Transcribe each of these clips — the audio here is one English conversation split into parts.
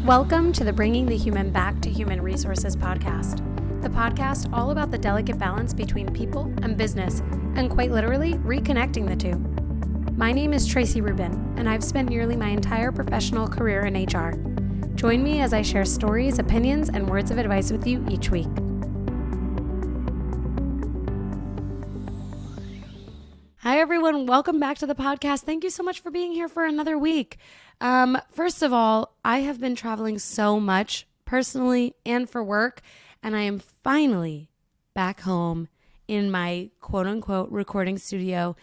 Welcome to the Bringing the Human Back to Human Resources podcast, the podcast all about the delicate balance between people and business, and quite literally, reconnecting the two. My name is Tracy Rubin, and I've spent nearly my entire professional career in HR. Join me as I share stories, opinions, and words of advice with you each week. Hi, everyone. Welcome back to the podcast. Thank you so much for being here for another week. First of all, I have been traveling so much personally and for work, and I am finally back home in my quote unquote recording studio,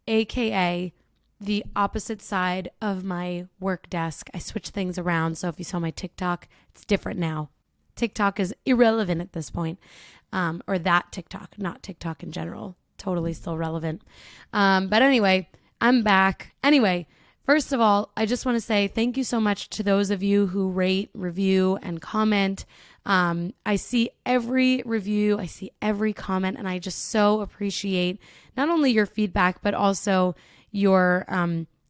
aka the opposite side of my work desk. I switched things around, so if you saw my TikTok, it's different now. TikTok is irrelevant at this point, or that TikTok, not TikTok in general. Totally still relevant. But anyway, I'm back. Anyway, first of all, I just want to say thank you so much to those of you who rate, review, and comment. I see every review, I see every comment, and I just so appreciate not only your feedback, but also your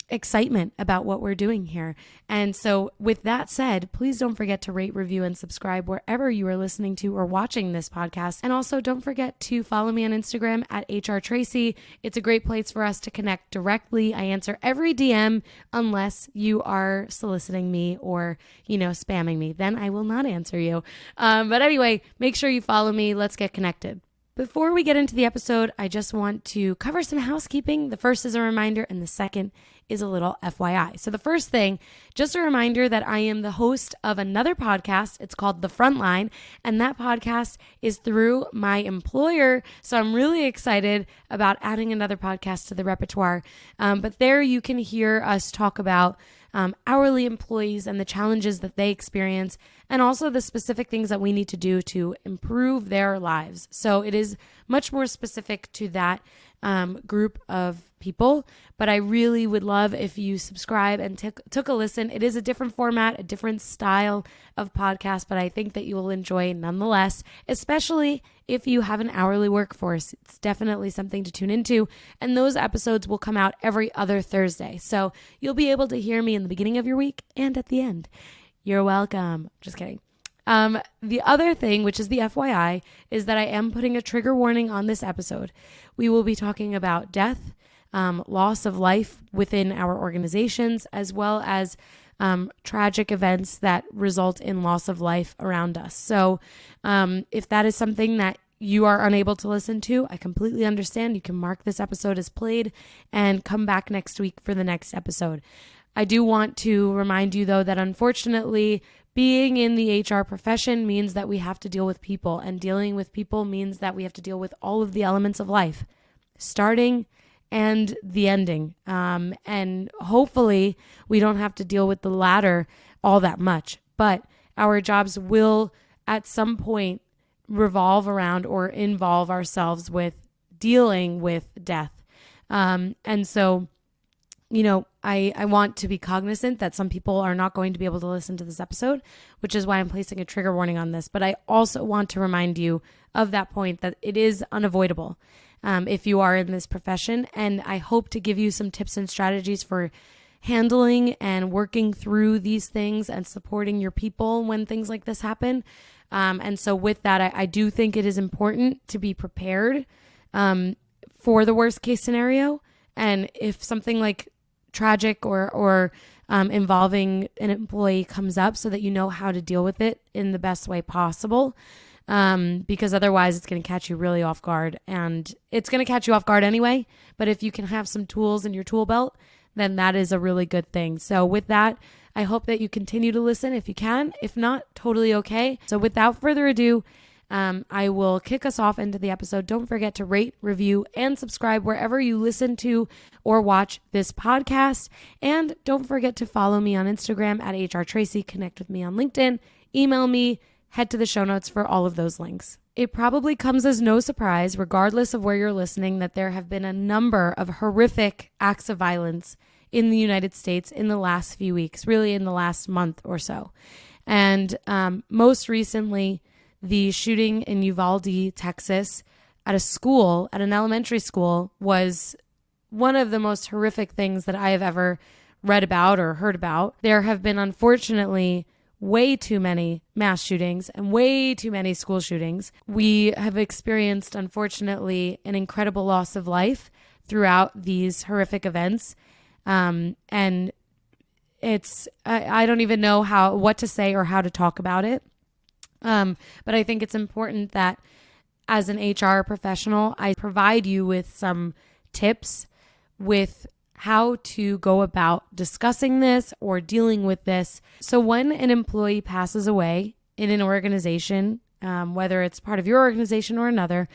excitement about what we're doing here. And so with that said, please don't forget to rate, review, and subscribe wherever you are listening to or watching this podcast. And also don't forget to follow me on Instagram at hrtracy. It's a great place for us to connect directly. I answer every DM unless you are soliciting me or, spamming me. Then I will not answer you. But anyway, make sure you follow me. Let's get connected. Before we get into the episode, I just want to cover some housekeeping. The first is a reminder, and the second is a little FYI. So the first thing, just a reminder that I am the host of another podcast. It's called The Frontline, and that podcast is through my employer. So I'm really excited about adding another podcast to the repertoire. But there you can hear us talk about hourly employees and the challenges that they experience, and also the specific things that we need to do to improve their lives. So it is much more specific to that group of people, but I really would love if you subscribe and took a listen. It is a different format, a different style of podcast, but I think that you will enjoy nonetheless, especially if you have an hourly workforce. It's definitely something to tune into, and those episodes will come out every other Thursday. So you'll be able to hear me in the beginning of your week and at the end. You're welcome. Just kidding. The other thing, which is the FYI, is that I am putting a trigger warning on this episode. We will be talking about death, loss of life within our organizations, as well as tragic events that result in loss of life around us. So if that is something that you are unable to listen to, I completely understand. You can mark this episode as played and come back next week for the next episode. I do want to remind you, though, that unfortunately, being in the HR profession means that we have to deal with people, and dealing with people means that we have to deal with all of the elements of life, starting and the ending. And hopefully we don't have to deal with the latter all that much, but our jobs will at some point revolve around or involve ourselves with dealing with death. And so, I want to be cognizant that some people are not going to be able to listen to this episode, which is why I'm placing a trigger warning on this. But I also want to remind you of that point, that it is unavoidable if you are in this profession. And I hope to give you some tips and strategies for handling and working through these things and supporting your people when things like this happen. And so with that, I do think it is important to be prepared for the worst case scenario. And if something like tragic or involving an employee comes up, so that you know how to deal with it in the best way possible, because otherwise it's going to catch you really off guard, and it's going to catch you off guard anyway. But if you can have some tools in your tool belt, then that is a really good thing. So with that, I hope that you continue to listen if you can. If not, totally okay. So without further ado, I will kick us off into the episode. Don't forget to rate, review, and subscribe wherever you listen to or watch this podcast. And don't forget to follow me on Instagram at hrtracy, connect with me on LinkedIn, email me, head to the show notes for all of those links. It probably comes as no surprise, regardless of where you're listening, that there have been a number of horrific acts of violence in the United States in the last few weeks, really in the last month or so. And most recently, the shooting in Uvalde, Texas, at an elementary school, was one of the most horrific things that I have ever read about or heard about. There have been, unfortunately, way too many mass shootings and way too many school shootings. We have experienced, unfortunately, an incredible loss of life throughout these horrific events. And I don't even know what to say or how to talk about it. But I think it's important that as an HR professional, I provide you with some tips with how to go about discussing this or dealing with this. So when an employee passes away in an organization, whether it's part of your organization or another,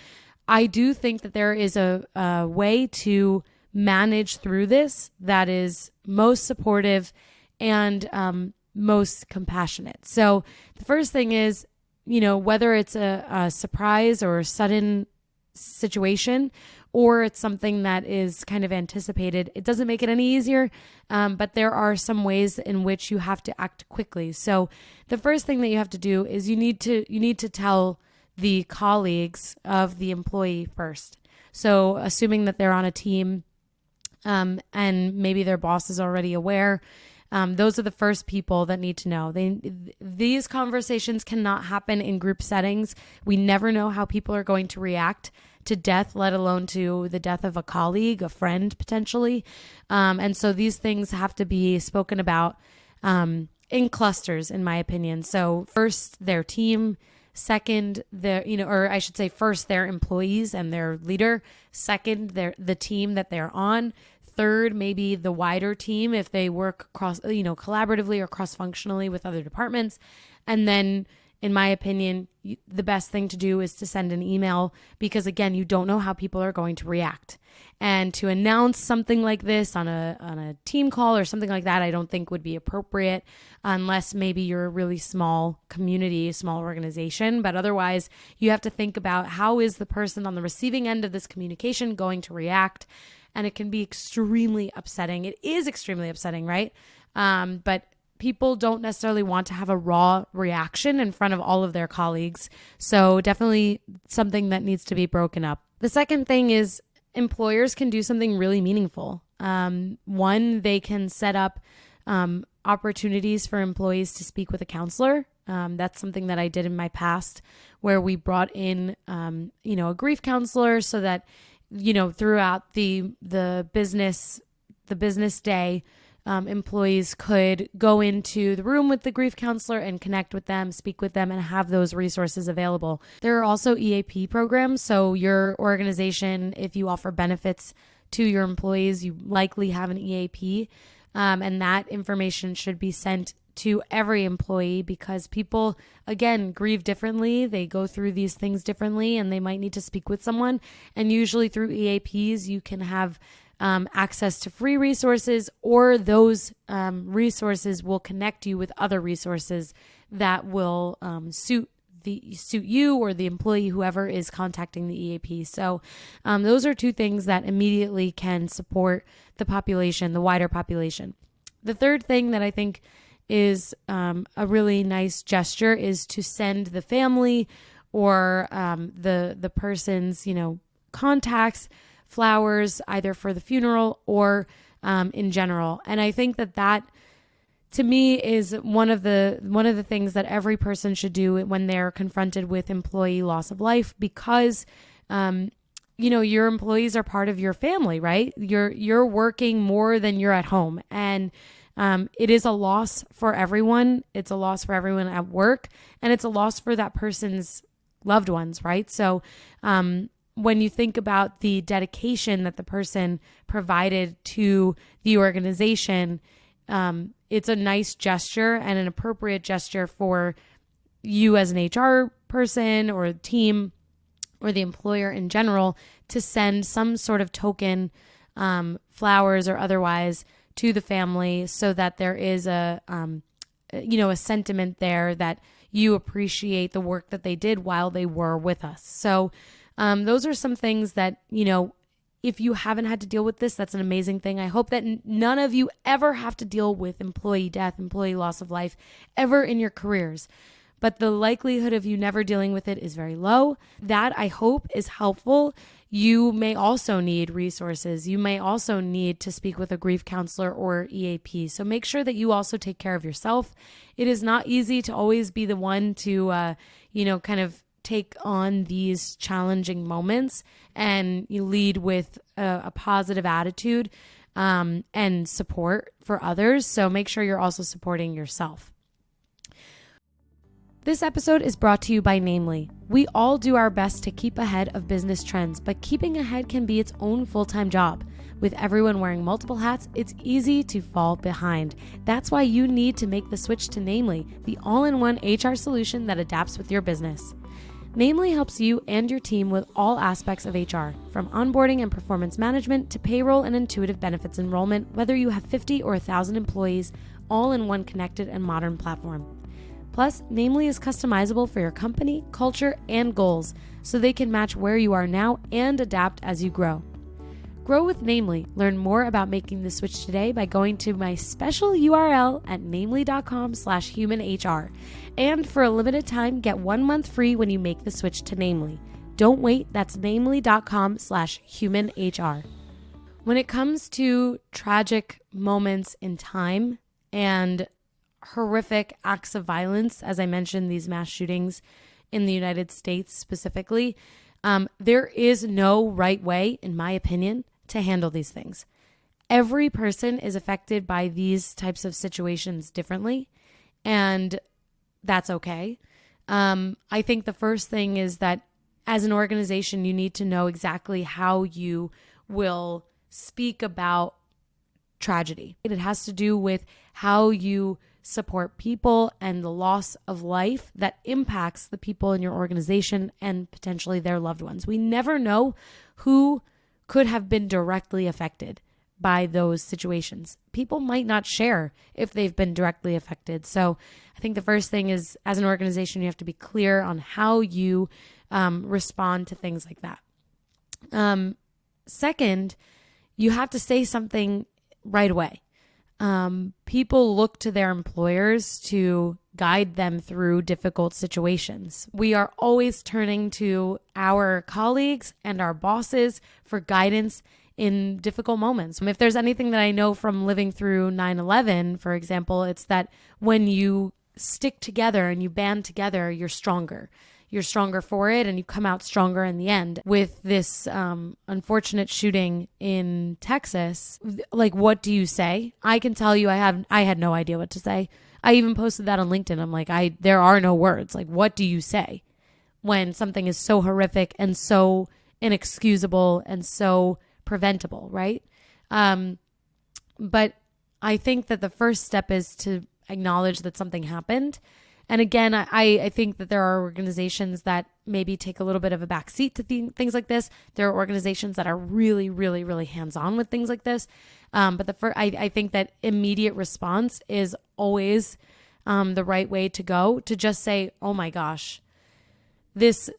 I do think that there is a way to manage through this that is most supportive and most compassionate. So the first thing is, whether it's a surprise or a sudden situation, or it's something that is kind of anticipated, it doesn't make it any easier, but there are some ways in which you have to act quickly. So the first thing that you have to do is you need to tell the colleagues of the employee first. So assuming that they're on a team, and maybe their boss is already aware, those are the first people that need to know. These conversations cannot happen in group settings. We never know how people are going to react to death, let alone to the death of a colleague, a friend, potentially. And so these things have to be spoken about in clusters, in my opinion. So first, their team. Second, first, their employees and their leader. Second, the team that they're on. Third, maybe the wider team if they work collaboratively or cross-functionally with other departments. And then, in my opinion, the best thing to do is to send an email because, again, you don't know how people are going to react. And to announce something like this on a team call or something like that, I don't think would be appropriate unless maybe you're a really small community, small organization. But otherwise, you have to think about how is the person on the receiving end of this communication going to react. And it can be extremely upsetting. It is extremely upsetting, right? But people don't necessarily want to have a raw reaction in front of all of their colleagues. So definitely something that needs to be broken up. The second thing is employers can do something really meaningful. One, they can set up opportunities for employees to speak with a counselor. That's something that I did in my past where we brought in, a grief counselor so that throughout the business day, employees could go into the room with the grief counselor and connect with them, speak with them, and have those resources available. There are also EAP programs. So your organization, if you offer benefits to your employees, you likely have an EAP, and that information should be sent to every employee because people, again, grieve differently. They go through these things differently and they might need to speak with someone. And usually through EAPs, you can have access to free resources, or those resources will connect you with other resources that will suit you or the employee, whoever is contacting the EAP. So those are two things that immediately can support the population, the wider population. The third thing that I think is a really nice gesture is to send the family or the person's contacts flowers, either for the funeral or in general. And I think that to me is one of the things that every person should do when they're confronted with employee loss of life, because your employees are part of your family, right? You're working more than you're at home, and it is a loss for everyone. It's a loss for everyone at work, and it's a loss for that person's loved ones, right? So when you think about the dedication that the person provided to the organization, it's a nice gesture and an appropriate gesture for you as an HR person or team or the employer in general to send some sort of token, flowers or otherwise, to the family, so that there is a sentiment there that you appreciate the work that they did while they were with us. So those are some things that, if you haven't had to deal with this, that's an amazing thing. I hope that none of you ever have to deal with employee death, employee loss of life ever in your careers. But the likelihood of you never dealing with it is very low. That, I hope, is helpful. you may also need resources. You may also need to speak with a grief counselor or EAP. So make sure that you also take care of yourself. It is not easy to always be the one to, kind of take on these challenging moments, and you lead with a positive attitude and support for others. So make sure you're also supporting yourself. This episode is brought to you by Namely. We all do our best to keep ahead of business trends, but keeping ahead can be its own full-time job. With everyone wearing multiple hats, it's easy to fall behind. That's why you need to make the switch to Namely, the all-in-one HR solution that adapts with your business. Namely helps you and your team with all aspects of HR, from onboarding and performance management to payroll and intuitive benefits enrollment, whether you have 50 or 1,000 employees, all in one connected and modern platform. Plus, Namely is customizable for your company, culture, and goals, so they can match where you are now and adapt as you grow. Grow with Namely. Learn more about making the switch today by going to my special URL at namely.com/humanhr. And for a limited time, get 1 month free when you make the switch to Namely. Don't wait. That's namely.com/humanhr. When it comes to tragic moments in time and horrific acts of violence, as I mentioned, these mass shootings in the United States specifically, there is no right way, in my opinion, to handle these things. Every person is affected by these types of situations differently, and that's okay. I think the first thing is that as an organization, you need to know exactly how you will speak about tragedy. It has to do with how you support people and the loss of life that impacts the people in your organization and potentially their loved ones. We never know who could have been directly affected by those situations. People might not share if they've been directly affected. So I think the first thing is, as an organization, you have to be clear on how you respond to things like that. Second, you have to say something right away. People look to their employers to guide them through difficult situations. We are always turning to our colleagues and our bosses for guidance in difficult moments. If there's anything that I know from living through 9/11, for example, it's that when you stick together and you band together, you're stronger. You're stronger for it, and you come out stronger in the end. With this unfortunate shooting in Texas, like, what do you say? I can tell you, I had no idea what to say. I even posted that on LinkedIn. I'm like, there are no words. Like, what do you say when something is so horrific and so inexcusable and so preventable, right? But I think that the first step is to acknowledge that something happened. And again, I think that there are organizations that maybe take a little bit of a backseat to things like this. There are organizations that are really, really, really hands-on with things like this. But I think that immediate response is always the right way to go, to just say, oh my gosh,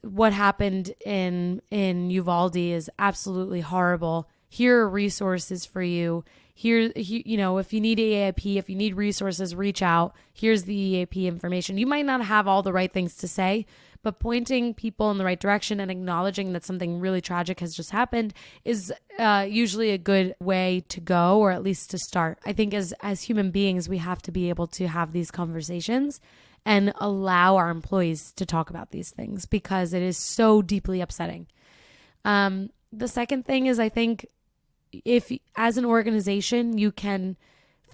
what happened in Uvalde is absolutely horrible. Here are resources for you. Here, if you need EAP, if you need resources, reach out. Here's the EAP information. You might not have all the right things to say, but pointing people in the right direction and acknowledging that something really tragic has just happened is usually a good way to go, or at least to start. I think as human beings, we have to be able to have these conversations and allow our employees to talk about these things, because it is so deeply upsetting. The second thing is, I think, if as an organization you can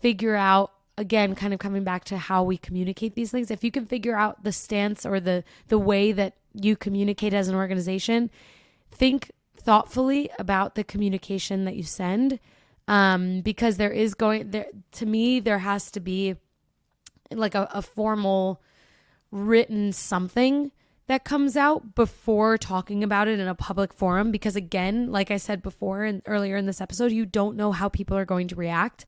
figure out, again, kind of coming back to how we communicate these things, if you can figure out the stance or the way that you communicate as an organization, think thoughtfully about the communication that you send, because there has to be like a formal written something that comes out before talking about it in a public forum. Because again, like I said before and earlier in this episode, you don't know how people are going to react.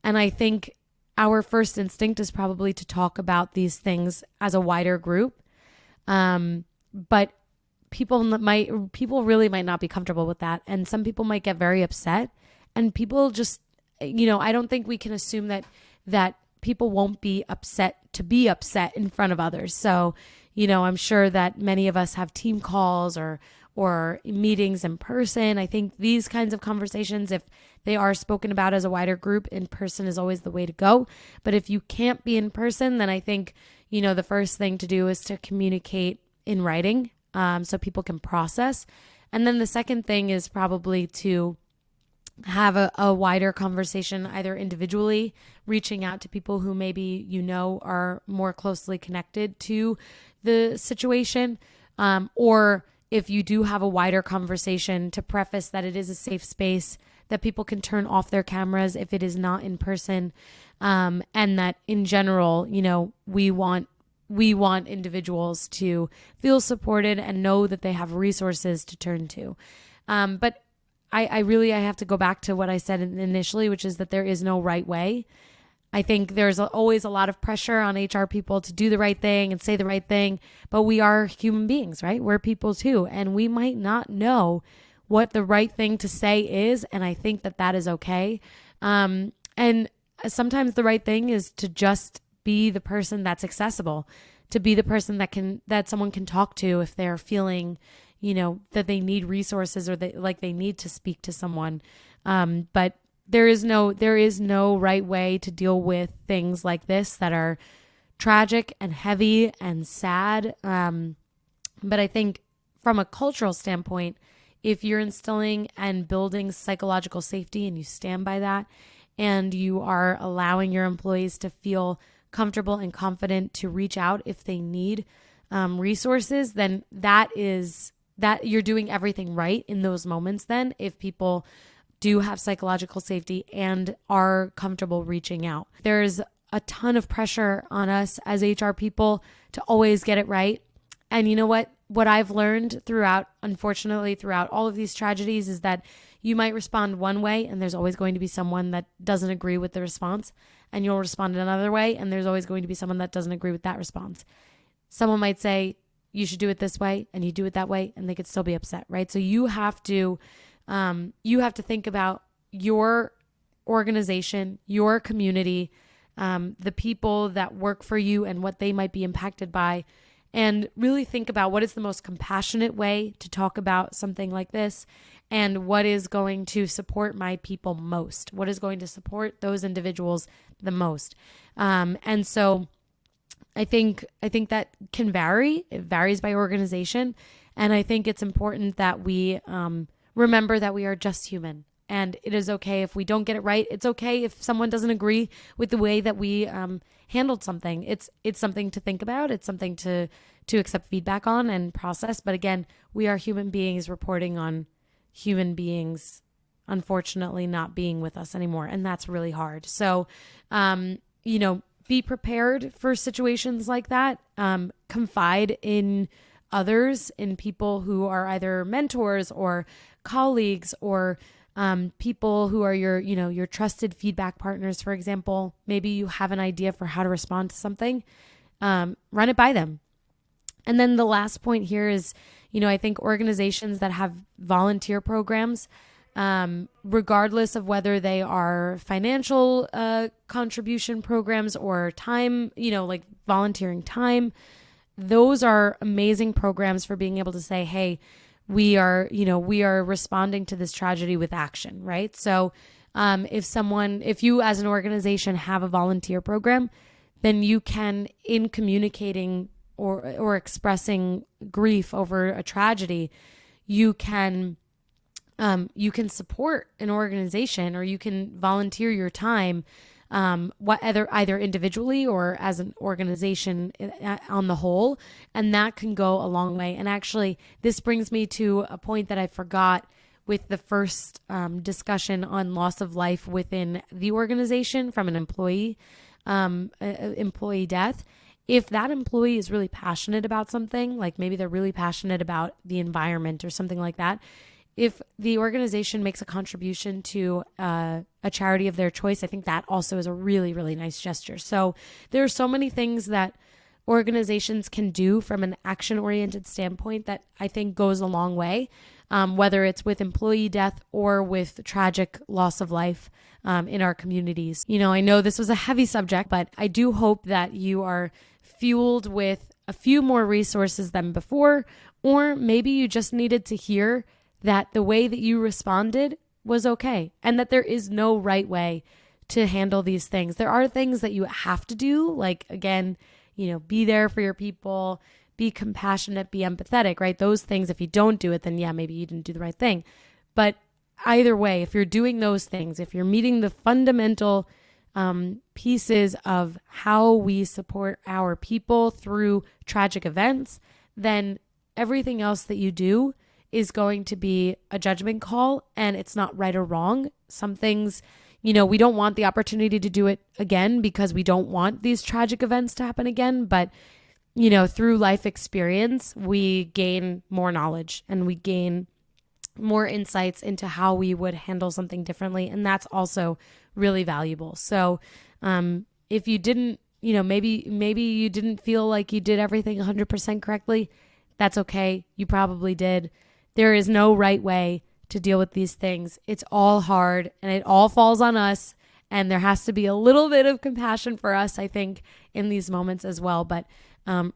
And I think our first instinct is probably to talk about these things as a wider group. But people really might not be comfortable with that. And some people might get very upset, and people just, I don't think we can assume that people won't be upset to be upset in front of others. So, I'm sure that many of us have team calls or or meetings in person. I think these kinds of conversations, if they are spoken about as a wider group, in person is always the way to go. But if you can't be in person, then I think, the first thing to do is to communicate in writing, so people can process. And then the second thing is probably to have a wider conversation, either individually, reaching out to people who maybe are more closely connected to the situation, or if you do have a wider conversation, to preface that it is a safe space, that people can turn off their cameras if it is not in person, and that in general, we want individuals to feel supported and know that they have resources to turn to. But I have to go back to what I said initially, which is that there is no right way. I think there's always a lot of pressure on HR people to do the right thing and say the right thing, but we are human beings, right? We're people too, and we might not know what the right thing to say is, and I think that is okay. And sometimes the right thing is to just be the person that's accessible, to be the person that someone can talk to if they're feeling, that they need resources or they need to speak to someone. But there is no right way to deal with things like this that are tragic and heavy and sad. But I think from a cultural standpoint, if you're instilling and building psychological safety and you stand by that, and you are allowing your employees to feel comfortable and confident to reach out if they need resources, then that you're doing everything right in those moments. Then if people do have psychological safety and are comfortable reaching out, there's a ton of pressure on us as HR people to always get it right. And you know what I've learned unfortunately throughout all of these tragedies is that you might respond one way and there's always going to be someone that doesn't agree with the response, and you'll respond another way and there's always going to be someone that doesn't agree with that response. Someone might say, you should do it this way, and you do it that way, and they could still be upset, right? So you have to think about your organization, your community, the people that work for you and what they might be impacted by, and really think about what is the most compassionate way to talk about something like this, and what is going to support my people most, what is going to support those individuals the most. And so I think that can vary. It varies by organization. And I think it's important that we remember that we are just human. And it is okay if we don't get it right. It's okay if someone doesn't agree with the way that we handled something. It's something to think about. It's something to accept feedback on and process. But again, we are human beings reporting on human beings, unfortunately, not being with us anymore. And that's really hard. So, be prepared for situations like that. Confide in others, in people who are either mentors or colleagues or people who are your trusted feedback partners. For example, maybe you have an idea for how to respond to something, run it by them. And then the last point here is, I think organizations that have volunteer programs, regardless of whether they are financial contribution programs or time, like volunteering time, those are amazing programs for being able to say, hey, we are responding to this tragedy with action, right? So if you as an organization have a volunteer program, then you can, in communicating or expressing grief over a tragedy, you can support an organization, or you can volunteer your time, either individually or as an organization on the whole, and that can go a long way. And actually, this brings me to a point that I forgot with the first discussion on loss of life within the organization from an employee death. If that employee is really passionate about something, like maybe they're really passionate about the environment or something like that, if the organization makes a contribution to a charity of their choice, I think that also is a really, really nice gesture. So there are so many things that organizations can do from an action-oriented standpoint that I think goes a long way, whether it's with employee death or with tragic loss of life in our communities. I know this was a heavy subject, but I do hope that you are fueled with a few more resources than before, or maybe you just needed to hear that the way that you responded was okay and that there is no right way to handle these things. There are things that you have to do, like, again, be there for your people, be compassionate, be empathetic, right? Those things, if you don't do it, then yeah, maybe you didn't do the right thing. But either way, if you're doing those things, if you're meeting the fundamental pieces of how we support our people through tragic events, then everything else that you do is going to be a judgment call, and it's not right or wrong. Some things, we don't want the opportunity to do it again because we don't want these tragic events to happen again. But, through life experience, we gain more knowledge and we gain more insights into how we would handle something differently. And that's also really valuable. So if you didn't, maybe you didn't feel like you did everything 100% correctly, that's okay. You probably did. There is no right way to deal with these things. It's all hard and it all falls on us. And there has to be a little bit of compassion for us, I think, in these moments as well. But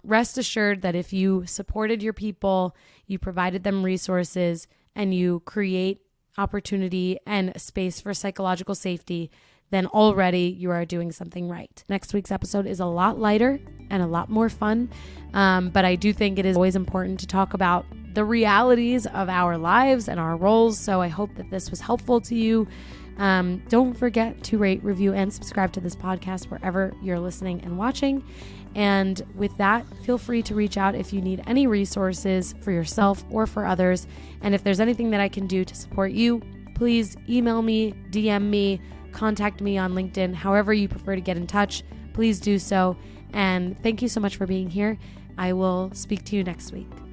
rest assured that if you supported your people, you provided them resources, and you create opportunity and space for psychological safety, then already you are doing something right. Next week's episode is a lot lighter and a lot more fun. But I do think it is always important to talk about the realities of our lives and our roles. So I hope that this was helpful to you. Don't forget to rate, review, and subscribe to this podcast wherever you're listening and watching. And with that, feel free to reach out if you need any resources for yourself or for others. And if there's anything that I can do to support you, please email me, DM me, contact me on LinkedIn, however you prefer to get in touch, please do so. And thank you so much for being here. I will speak to you next week.